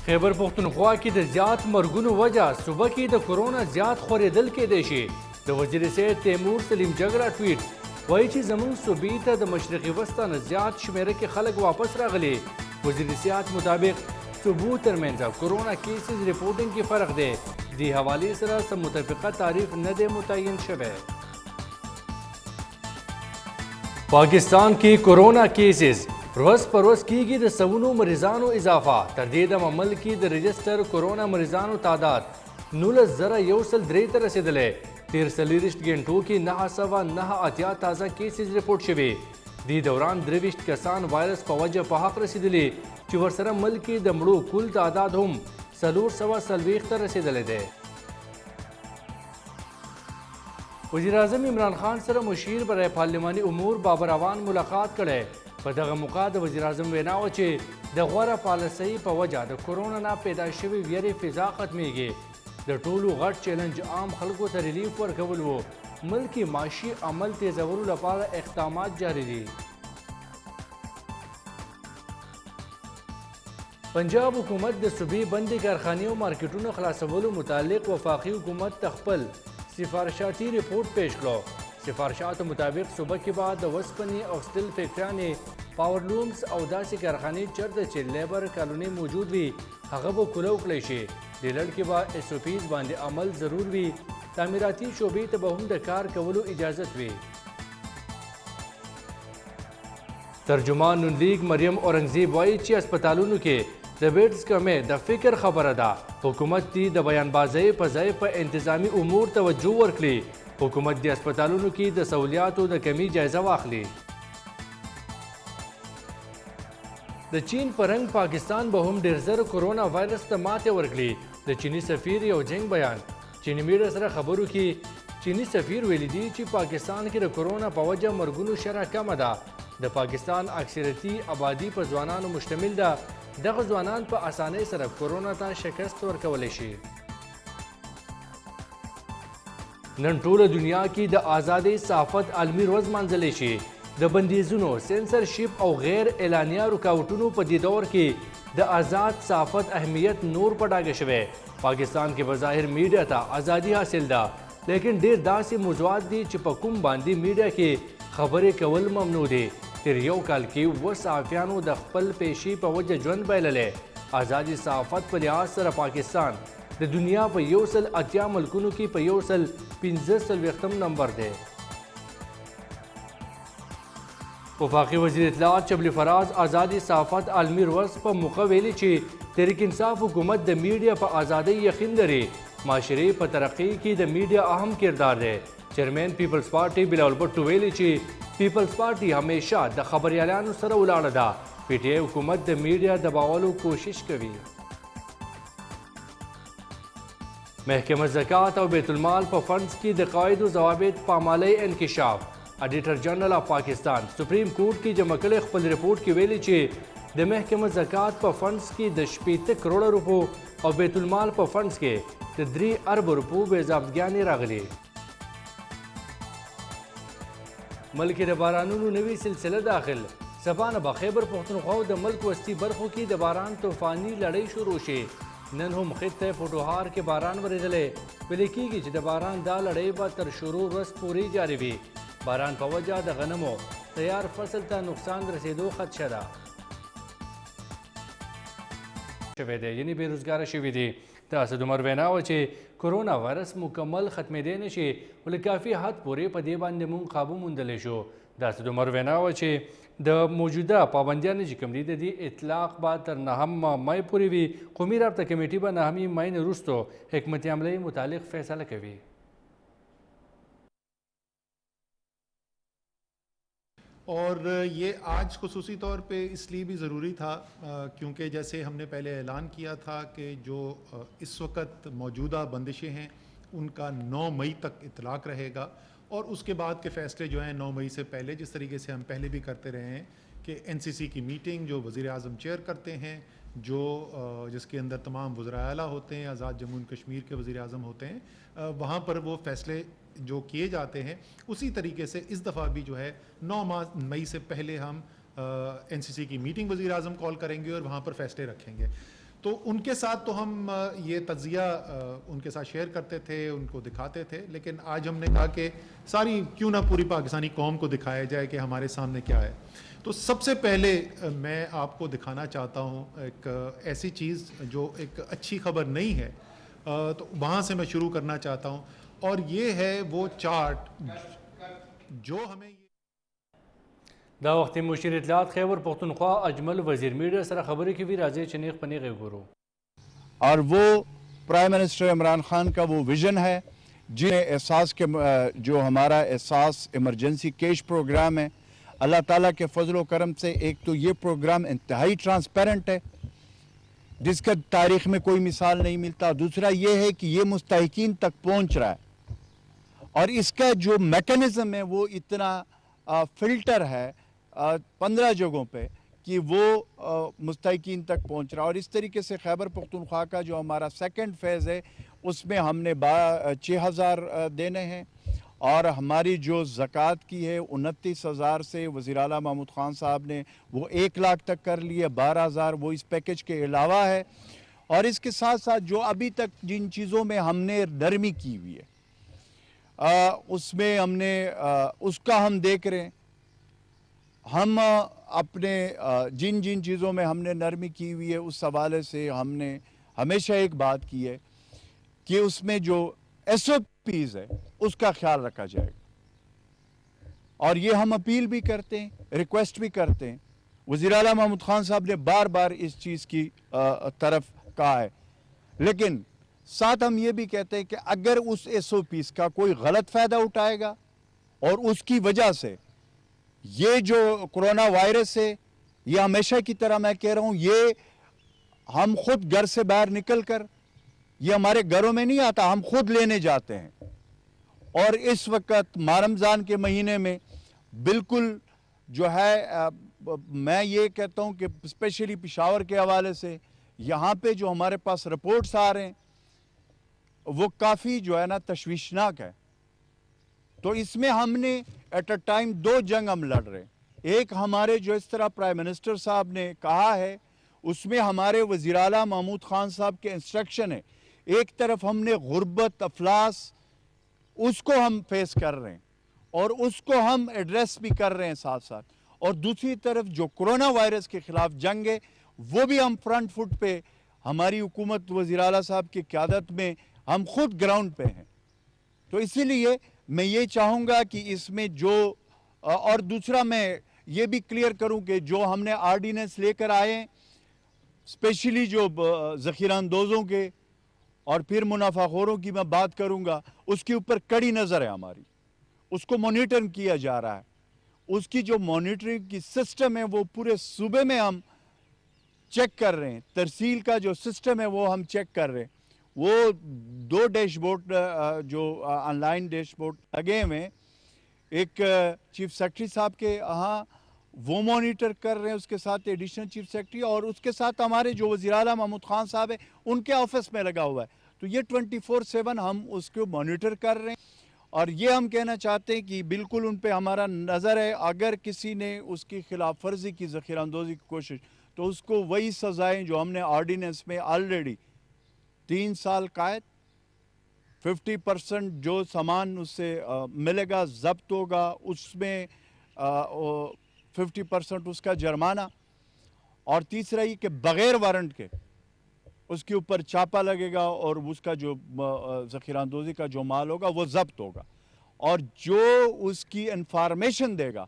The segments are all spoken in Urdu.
خیبر پختونخوا کې د زیات مرګونو وجه صوبه کې د کرونا زیات خورېدل کېدی شي. د وزیر صحت تیمور سلیم جګړه ټویټ وایي چې زموږ صوبې ته د مشرقي وسطه نه زیات شمېره کې خلک واپس راغلي. وزیر صحت مطابق صوبو ترمنځ کرونا کیسز رپورټینګ کې فرق دی. دې حوالې سره سم متفقه تعریف نه دی متعین شوی. پاکستان کې کرونا کیسز روز پر روز کیږي د سوونو مریضانو اضافه. تر دې دمه ملک کې د رجسټر کرونا مریضانو تعداد 19,103 ته رسېدلی. تېر 40 غنټو کې 989 تازه کیسز رپورټ شوي. دې دوران 23 کسان وایرس په وجه په حق رسېدلي چې ورسره ملک کې د مړو کل تعداد هم 440 ته رسېدلی دی. وزیر اعظم عمران خان سره مشیر برای پارلماني امور بابر اوان ملاقات کړی. په دغه موقع د وزیر اعظم وینا وه چې د غوره پالیسۍ په وجه د کرونا نه پیدا شوې ویرې فضا ختمیږي. د ټولو غټ چیلنج عام خلکو ته ریلیف ورکول و. ملکي معاشي عمل تیزولو لپاره اقدامات جاری دي. پنجاب حکومت د صوبې بندې کارخانې او مارکیټونو خلاصولو متعلق وفاقي حکومت ته خپل سفارشاتي رپورټ پیش کړو. سفارشاتو مطابق صوبه کې به د وسپنې او سټیل فیکټریانې، پاورلومز او داسې کارخانې چېرته چې لیبر کالوني موجود وي هغه به کولو کړی شي. دې لړ کې به SOPs باندې عمل ضرور وي. تعمیراتي شعبې ته به هم د کار کولو اجازت وي. ترجمان نون لیگ مریم اورنګزیب وایي چې هسپتالونو کې د بیډز کمې د فکر خبره ده. حکومت دې د بیانبازۍ په ځای په انتظامي امور توجه ورکړي. حکومت د هسپتالونو کې د سہولیاتو د کمی جایزه واخلي. د چین په رنګ پاکستان به هم ډېر زر کرونا وایرس ته ماتې ورکړي. د چیني سفیر یو جنګ بیان چیني میډیا سره خبرو کې چیني سفیر ویلي دي چې پاکستان کې د کرونا په وجه مرګونو شرح کمه ده. د پاکستان اکثریتي آبادي په ځوانانو مشتمل ده. دغه ځوانان په اسانۍ سره کرونا ته شکست ورکولی شي. نن ټوله دنیا کې د آزادۍ صحافت عالمي ورځ لمانځلی شي. د بندیزونو، سینسرشپ او غیر اعلانیه رکاوټونو په دې دور کې د آزاد صحافت اهمیت نور په ډاګه شوی. پاکستان کې بظاهر میډیا ته ازادي حاصل ده، لیکن ډېر داسې موضوعات دي چې په کوم باندې میډیا کې خبرې کول ممنوع دي. تیر یو کال کې 7 صحافیانو د خپل پیشي په وجه ژوند بایللی. آزادي صحافت په لحاظ سره پاکستان د دنیا په 180 ملکونو کې په 145 نمبر دی. وفاقي وزیر اطلاعات شبلی فراز آزادي صحافت عالمي ورځ په موقع ویلي چې تحریک انصاف حکومت د میډیا په ازادۍ یقین لري. معاشرې په ترقۍ کې د میډیا اهم کردار دی. چیرمین پیپلز پارټي بلاول بټو ویلي چې پیپلز پارټي همیشه د خبریالانو سره ولاړه ده. PTI حکومت د میډیا دباولو کوشش کوي. محکمه زکات او بیت المال په فنډز کې د قواعد و ضوابط پامالۍ انکشاف. Auditor general of Pakistan supreme court کې جمع کړی خپل رپورټ کې ویلي چې د محکمه زکات په فنډز کې د 80 کروڑه روپو او بیت المال په فنډز کې د 3 ارب روپو بې ضابطګیانې راغلي. ملک د بارانونو نوې سلسله داخل. سبا نه به خیبر پختونخوا د ملک وسطي برخو کې د باران طوفاني لړۍ شروع شي. نن هم خطه پوټوهار کې باران ورېدلی. ویل کېږي چې د باران دا لړۍ به تر شروع ورځ پورې جاري وي. باران په وجه د غنمو تیار فصل ته نقصان رسېدو خدشه ده شوی دی، یعنې بېروزګاره شوي دي. د اسد عمر وینا وه چې کرونا وایرس مکمل ختمېدی نه شي، ولې کافي حد پورې په دې باندې مونږ قابو موندلی شو. د اسد عمر وینا وه چې د موجوده پابندیانو چې کوم دي د دې اطلاق به تر 9 مای پورې وي. قومي رابطه کمیټې به 9 مای نه وروستو حکمت عملۍ متعلق فیصله کوي. اور یہ آج خصوصی طور پہ اس لیے بھی ضروری تھا کیونکہ جیسے ہم نے پہلے اعلان کیا تھا کہ جو اس وقت موجودہ بندشیں ہیں ان کا 9 مئی تک اطلاق رہے گا، اور اس کے بعد کے فیصلے جو ہیں 9 مئی سے پہلے، جس طریقے سے ہم پہلے بھی کرتے رہے ہیں کہ NCC کی میٹنگ جو وزیر اعظم چیئر کرتے ہیں، جس کے اندر تمام وزراء اعلیٰ ہوتے ہیں، آزاد جموں کشمیر کے وزیر اعظم ہوتے ہیں، وہاں پر وہ فیصلے جو کیے جاتے ہیں اسی طریقے سے اس دفعہ بھی جو ہے 9 مئی سے پہلے ہم NCC کی میٹنگ وزیر اعظم کال کریں گے اور وہاں پر فیصلے رکھیں گے. تو ان کے ساتھ تو ہم یہ تجزیہ ان کے ساتھ شیئر کرتے تھے, ان کو دکھاتے تھے, لیکن آج ہم نے کہا کہ ساری کیوں نہ پوری پاکستانی قوم کو دکھایا جائے کہ ہمارے سامنے کیا ہے. تو سب سے پہلے میں آپ کو دکھانا چاہتا ہوں ایک ایسی چیز جو ایک اچھی خبر نہیں ہے, تو وہاں سے میں شروع کرنا چاہتا ہوں, اور یہ ہے وہ چارٹ جو ہمیں دا وقت مشیر اطلاعات خیبر پختونخوا اجمل وزیر میڈیا سره خبرې کوي. راځي چې نیغ په نیغ وګورو. اور وہ پرائم منسٹر عمران خان کا وہ ویژن ہے جن احساس کے جو ہمارا احساس ایمرجنسی کیش پروگرام ہے, اللہ تعالیٰ کے فضل و کرم سے ایک تو یہ پروگرام انتہائی ٹرانسپیرنٹ ہے جس کا تاریخ میں کوئی مثال نہیں ملتا. دوسرا یہ ہے کہ یہ مستحقین تک پہنچ رہا ہے, اور اس کا جو میکنزم ہے وہ اتنا فلٹر ہے 15 جگہوں پہ کہ وہ مستحقین تک پہنچ رہا ہے. اور اس طریقے سے خیبر پختونخوا کا جو ہمارا سیکنڈ فیز ہے اس میں ہم نے 6,000 دینے ہیں, اور ہماری جو زکوٰۃ کی ہے 29,000 سے وزیر اعلیٰ محمود خان صاحب نے وہ 1 لاکھ تک کر لیے, 12,000 وہ اس پیکج کے علاوہ ہے. اور اس کے ساتھ ساتھ جو ابھی تک جن چیزوں میں ہم نے نرمی کی ہوئی ہے اس میں ہم نے اس کا ہم دیکھ رہے ہیں. ہم اپنے جن چیزوں میں ہم نے نرمی کی ہوئی ہے اس حوالے سے ہم نے ہمیشہ ایک بات کی ہے کہ اس میں جو ایس او پیز ہے اس کا خیال رکھا جائے گا, اور یہ ہم اپیل بھی کرتے ہیں, ریکویسٹ بھی کرتے ہیں. وزیر اعلیٰ محمود خان صاحب نے بار بار اس چیز کی طرف کہا ہے, لیکن ساتھ ہم یہ بھی کہتے ہیں کہ اگر اس ایس او پیز کا کوئی غلط فائدہ اٹھائے گا اور اس کی وجہ سے یہ جو کرونا وائرس ہے, یہ ہمیشہ کی طرح میں کہہ رہا ہوں, یہ ہم خود گھر سے باہر نکل کر, یہ ہمارے گھروں میں نہیں آتا, ہم خود لینے جاتے ہیں. اور اس وقت ماہ رمضان کے مہینے میں بالکل جو ہے میں یہ کہتا ہوں کہ اسپیشلی پشاور کے حوالے سے یہاں پہ جو ہمارے پاس رپورٹس آ رہے ہیں وہ کافی جو ہے نا تشویشناک ہے. تو اس میں ہم نے ایٹ اے ٹائم 2 جنگ ہم لڑ رہے ہیں. ایک ہمارے جو اس طرح پرائم منسٹر صاحب نے کہا ہے اس میں ہمارے وزیر اعلیٰ محمود خان صاحب کے انسٹرکشن ہے, ایک طرف ہم نے غربت افلاس اس کو ہم فیس کر رہے ہیں اور اس کو ہم ایڈریس بھی کر رہے ہیں ساتھ ساتھ, اور دوسری طرف جو کرونا وائرس کے خلاف جنگ ہے وہ بھی ہم فرنٹ فٹ پہ, ہماری حکومت وزیر اعلیٰ صاحب کی قیادت میں ہم خود گراؤنڈ پہ ہیں. تو اسی لیے میں یہ چاہوں گا کہ اس میں جو, اور دوسرا میں یہ بھی کلیئر کروں کہ جو ہم نے آرڈیننس لے کر آئے ہیں اسپیشلی جو ذخیرہ اندوزوں کے اور پھر منافع خوروں کی میں بات کروں گا, اس کے اوپر کڑی نظر ہے ہماری, اس کو مانیٹر کیا جا رہا ہے. اس کی جو مانیٹرنگ کی سسٹم ہے وہ پورے صوبے میں ہم چیک کر رہے ہیں, ترسیل کا جو سسٹم ہے وہ ہم چیک کر رہے ہیں. وہ 2 ڈیش بورڈ جو آن لائن ڈیش بورڈ لگے ہوئے, ایک چیف سیکرٹری صاحب کے ہاں وہ مانیٹر کر رہے ہیں, اس کے ساتھ ایڈیشنل چیف سیکرٹری, اور اس کے ساتھ ہمارے جو وزیر اعلیٰ محمود خان صاحب ہیں ان کے آفس میں لگا ہوا ہے. تو یہ 24/7 ہم اس کو مانیٹر کر رہے ہیں, اور یہ ہم کہنا چاہتے ہیں کہ بالکل ان پہ ہمارا نظر ہے. اگر کسی نے اس کی خلاف ورزی کی, ذخیرہ اندوزی کی کوشش, تو اس کو وہی سزائیں جو ہم نے آرڈیننس میں آلریڈی 3 سال قید, 50% جو سامان اس سے ملے گا ضبط ہوگا اس میں 50% اس کا جرمانہ, اور تیسرا یہ کہ بغیر وارنٹ کے اس کے اوپر چھاپا لگے گا اور اس کا جو ذخیرہ اندوزی کا جو مال ہوگا وہ ضبط ہوگا, اور جو اس کی انفارمیشن دے گا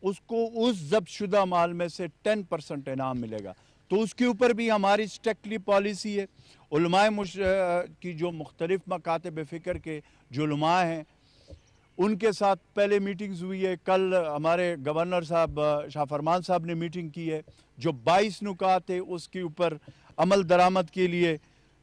اس کو اس ضبط شدہ مال میں سے 10% انعام ملے گا. تو اس کے اوپر بھی ہماری اسٹرکٹلی پالیسی ہے. علماء کی جو مختلف مکاتب فکر کے جو علماء ہیں ان کے ساتھ پہلے میٹنگز ہوئی ہے. کل ہمارے گورنر صاحب شاہ فرمان صاحب نے میٹنگ کی ہے, جو 22 نکات ہے اس کے اوپر عمل درآمد کے لیے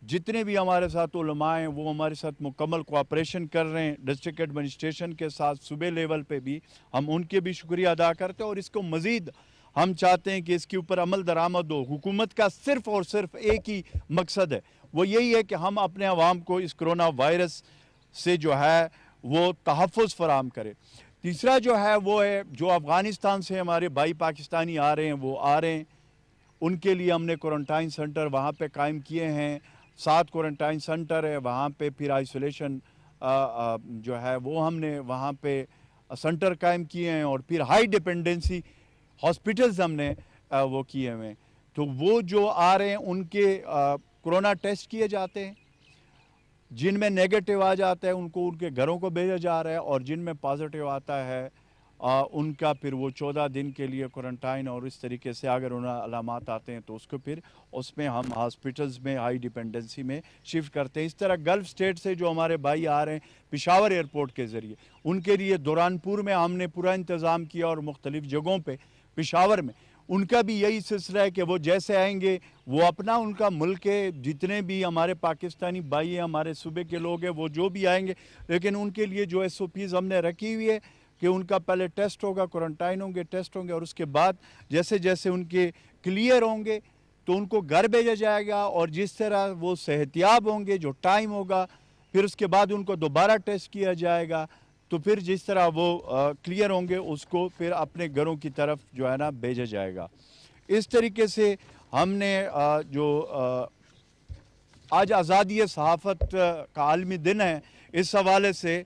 جتنے بھی ہمارے ساتھ علماء ہیں وہ ہمارے ساتھ مکمل کوآپریشن کر رہے ہیں. ڈسٹرکٹ ایڈمنسٹریشن کے ساتھ صوبے لیول پہ بھی ہم ان کے بھی شکریہ ادا کرتے ہیں, اور اس کو مزید ہم چاہتے ہیں کہ اس کے اوپر عمل درآمد ہو. حکومت کا صرف اور صرف ایک ہی مقصد ہے, وہ یہی ہے کہ ہم اپنے عوام کو اس کرونا وائرس سے جو ہے وہ تحفظ فراہم کرے. تیسرا جو ہے وہ ہے جو افغانستان سے ہمارے بھائی پاکستانی آ رہے ہیں وہ آ رہے ہیں, ان کے لیے ہم نے کوارنٹائن سینٹر وہاں پہ قائم کیے ہیں. 7 کوارنٹائن سینٹر ہے وہاں پہ. پھر آئسولیشن جو ہے وہ ہم نے وہاں پہ سینٹر قائم کیے ہیں. اور پھر ہائی ڈپینڈنسی ہاسپٹلز ہم نے وہ کیے ہوئے ہیں. تو وہ جو آ رہے ہیں ان کے کرونا ٹیسٹ کیے جاتے ہیں. جن میں نیگیٹو آ جاتا ہے ان کو ان کے گھروں کو بھیجا جا رہا ہے. اور جن میں پازیٹیو آتا ہے ان کا پھر وہ 14 دن کے لیے کوارنٹائن. اور اس طریقے سے اگر انہیں علامات آتے ہیں تو اس کو پھر اس میں ہم ہاسپٹلز میں ہائی ڈیپینڈنسی میں شفٹ کرتے ہیں. اس طرح گلف سٹیٹ سے جو ہمارے بھائی آ رہے ہیں پشاور ایئرپورٹ کے ذریعے, ان کے لیے دوران پور میں ہم نے پورا انتظام کیا اور مختلف جگہوں پہ پشاور میں. ان کا بھی یہی سلسلہ ہے کہ وہ جیسے آئیں گے وہ اپنا ان کا ملک ہے. جتنے بھی ہمارے پاکستانی بھائی ہیں ہمارے صوبے کے لوگ ہیں وہ جو بھی آئیں گے, لیکن ان کے لیے جو ایس او پیز ہم نے رکھی ہوئی ہے کہ ان کا پہلے ٹیسٹ ہوگا, کوارنٹائن ہوں گے, ٹیسٹ ہوں گے, اور اس کے بعد جیسے جیسے ان کے کلیئر ہوں گے تو ان کو گھر بھیجا جائے گا. اور جس طرح وہ صحتیاب ہوں گے جو ٹائم ہوگا پھر اس کے بعد ان کو دوبارہ ٹیسٹ کیا جائے گا. تو پھر جس طرح وہ کلیئر ہوں گے اس کو پھر اپنے گھروں کی طرف جو ہے نا بھیجا جائے گا. اس طریقے سے ہم نے جو آج آزادی صحافت کا عالمی دن ہے, اس حوالے سے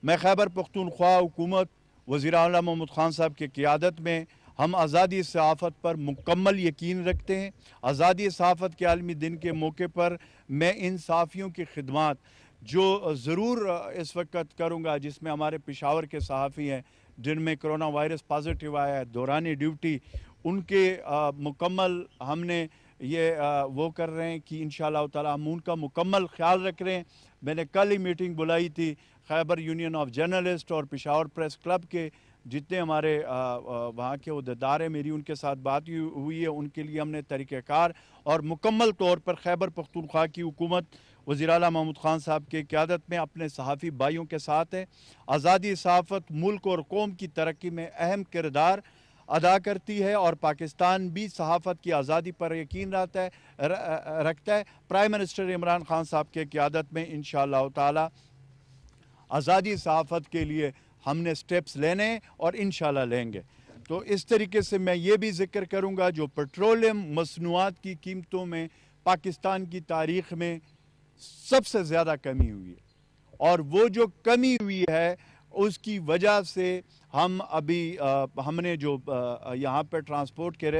میں خیبر پختونخوا حکومت وزیر اعلیٰ محمود خان صاحب کی قیادت میں ہم آزادی صحافت پر مکمل یقین رکھتے ہیں. آزادی صحافت کے عالمی دن کے موقع پر میں ان صحافیوں کی خدمات جو ضرور اس وقت کروں گا, جس میں ہمارے پشاور کے صحافی ہیں جن میں کرونا وائرس پازیٹیو آیا ہے دوران ڈیوٹی, ان کے مکمل ہم نے یہ وہ کر رہے ہیں کہ انشاءاللہ تعالی ہم ان کا مکمل خیال رکھ رہے ہیں. میں نے کل ہی میٹنگ بلائی تھی خیبر یونین آف جرنلسٹ اور پشاور پریس کلب کے جتنے ہمارے وہاں کے عہدیدار ہیں, میری ان کے ساتھ بات ہوئی ہے. ان کے لیے ہم نے طریقہ کار اور مکمل طور پر خیبر پختونخوا کی حکومت وزیر اعلیٰ محمود خان صاحب کی قیادت میں اپنے صحافی بھائیوں کے ساتھ ہے. آزادی صحافت ملک اور قوم کی ترقی میں اہم کردار ادا کرتی ہے اور پاکستان بھی صحافت کی آزادی پر یقین رکھتا ہے. پرائم منسٹر عمران خان صاحب کی قیادت میں انشاءاللہ تعالی آزادی صحافت کے لیے ہم نے سٹیپس لینے اور انشاءاللہ لیں گے. تو اس طریقے سے میں یہ بھی ذکر کروں گا جو پیٹرولیم مصنوعات کی قیمتوں میں پاکستان کی تاریخ میں سب سے زیادہ کمی ہوئی ہے, اور وہ جو کمی ہوئی ہے اس کی وجہ سے ہم نے جو یہاں پہ ٹرانسپورٹ کے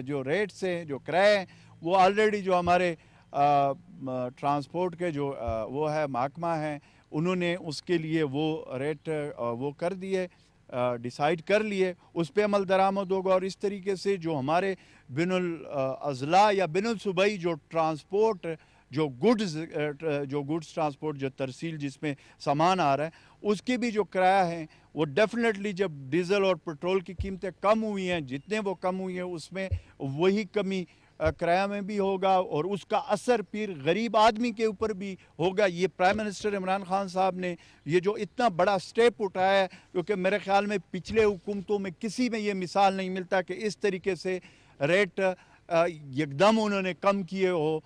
جو ریٹس ہیں جو کرائے ہیں وہ آلریڈی جو ہمارے ٹرانسپورٹ کے جو وہ ہے محکمہ ہیں انہوں نے اس کے لیے وہ ریٹ وہ کر دیے, ڈیسائیڈ کر لیے, اس پہ عمل درآمد ہوگا. اور اس طریقے سے جو ہمارے بین الاضلاع یا بین الصوبائی جو ٹرانسپورٹ جو گڈز ٹرانسپورٹ جو ترسیل جس میں سامان آ رہا ہے اس کے بھی جو کرایہ ہیں وہ ڈیفینیٹلی جب ڈیزل اور پیٹرول کی قیمتیں کم ہوئی ہیں جتنے وہ کم ہوئی ہیں اس میں وہی کمی کرایہ میں بھی ہوگا, اور اس کا اثر پھر غریب آدمی کے اوپر بھی ہوگا. یہ پرائم منسٹر عمران خان صاحب نے یہ جو اتنا بڑا سٹیپ اٹھایا ہے, کیونکہ میرے خیال میں پچھلے حکومتوں میں کسی میں یہ مثال نہیں ملتا کہ اس طریقے سے ریٹ یکدم انہوں نے کم کیے ہو.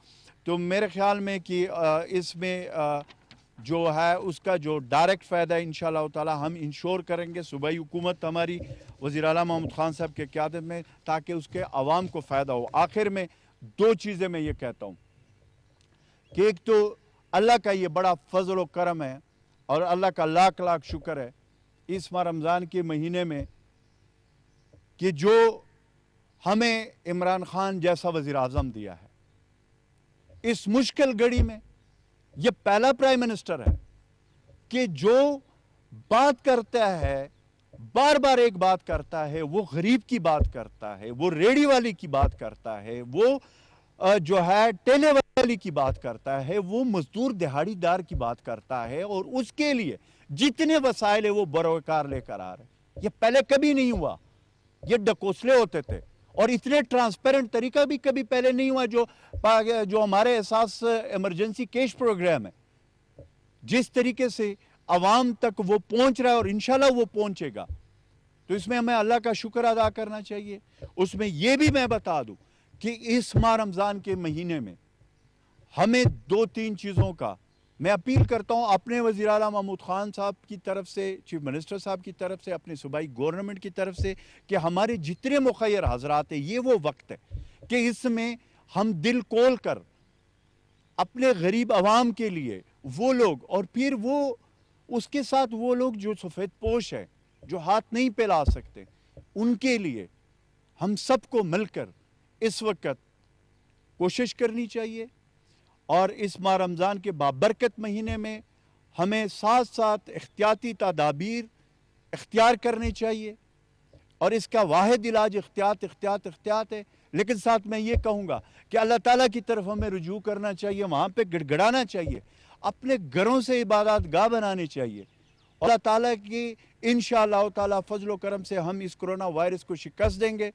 تو میرے خیال میں کہ اس میں جو ہے اس کا جو ڈائریکٹ فائدہ انشاءاللہ تعالی ہم انشور کریں گے صوبائی حکومت ہماری وزیر اعلیٰ محمود خان صاحب کے قیادت میں, تاکہ اس کے عوام کو فائدہ ہو. آخر میں 2 چیزیں میں یہ کہتا ہوں کہ ایک تو اللہ کا یہ بڑا فضل و کرم ہے اور اللہ کا لاکھ لاکھ شکر ہے اس ماہ رمضان کے مہینے میں کہ جو ہمیں عمران خان جیسا وزیر اعظم دیا ہے. اس مشکل گھڑی میں یہ پہلا پرائم منسٹر ہے کہ جو بات کرتا ہے بار بار ایک بات کرتا ہے, وہ غریب کی بات کرتا ہے, وہ ریڑھی والی کی بات کرتا ہے, وہ جو ہے ٹیلے والی کی بات کرتا ہے, وہ مزدور دہاڑی دار کی بات کرتا ہے, اور اس کے لیے جتنے وسائل ہیں وہ بروکار لے کر آ رہے ہیں. یہ پہلے کبھی نہیں ہوا, یہ ڈکوسلے ہوتے تھے, اور اتنے ٹرانسپیرنٹ طریقہ بھی کبھی پہلے نہیں ہوا. جو ہمارے احساس ایمرجنسی کیش پروگرام ہے جس طریقے سے عوام تک وہ پہنچ رہا ہے اور انشاءاللہ وہ پہنچے گا, تو اس میں ہمیں اللہ کا شکر ادا کرنا چاہیے. اس میں یہ بھی میں بتا دوں کہ اس ماہ رمضان کے مہینے میں ہمیں 2-3 چیزوں کا میں اپیل کرتا ہوں اپنے وزیر اعلیٰ محمود خان صاحب کی طرف سے, چیف منسٹر صاحب کی طرف سے, اپنے صوبائی گورنمنٹ کی طرف سے, کہ ہمارے جتنے مخیر حضرات ہیں یہ وہ وقت ہے کہ اس میں ہم دل کھول کر اپنے غریب عوام کے لیے وہ لوگ اور پھر وہ اس کے ساتھ وہ لوگ جو سفید پوش ہے جو ہاتھ نہیں پھیلا سکتے ان کے لیے ہم سب کو مل کر اس وقت کوشش کرنی چاہیے اور اس ماہ رمضان کے بابرکت مہینے میں ہمیں ساتھ ساتھ احتیاطی تدابیر اختیار کرنے چاہیے اور اس کا واحد علاج احتیاط ہے لیکن ساتھ میں یہ کہوں گا کہ اللہ تعالیٰ کی طرف ہمیں رجوع کرنا چاہیے وہاں پہ گڑ گڑانا چاہیے اپنے گھروں سے عبادات گاہ بنانے چاہیے اللہ تعالیٰ کی انشاءاللہ تعالیٰ فضل و کرم سے ہم اس کرونا وائرس کو شکست دیں گے